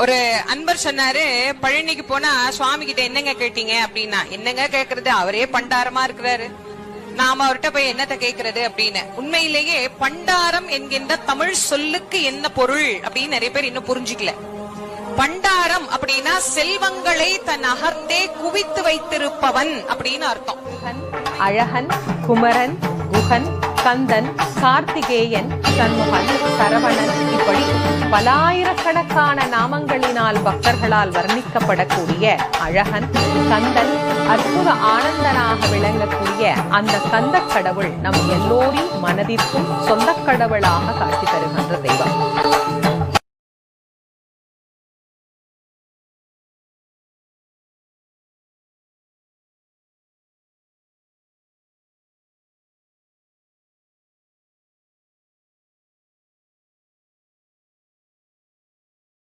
ஒரு அன்பர் சொன்னாரு, பழனிக்கு போனா சுவாமி கிட்ட என்னங்க கேட்டீங்க அப்படின்னா, என்னங்க கேக்குறது, அவரே பண்டாரமா இருக்கிறாரு, நாம அவர்கிட்ட போய் என்னத்த கேக்குறது அப்படின்னு. உண்மையிலேயே பண்டாரம் என்கின்ற தமிழ் சொல்லுக்கு என்ன பொருள் அப்படின்னு நிறைய பேர் இன்னும் புரிஞ்சுக்கல. பண்டாரம் அப்படின்னா செல்வங்களை தன் அகத்தே குவித்து வைத்திருப்பவன் அப்படின்னு அர்த்தம். அழகன், குமரன், குகன், கந்தன், கார்த்திகேயன், சண்முகன், சரவணன், இப்படி பலாயிரக்கணக்கான நாமங்களினால் பக்தர்களால் வர்ணிக்கப்படக்கூடிய அழகன், கந்தன், அற்புத ஆனந்தனாக விளங்கக்கூடிய அந்த கந்த கடவுள் நம் எல்லோரின் மனதிற்கும் சொந்த கடவுளாக காட்சி தருகின்ற தெய்வம்.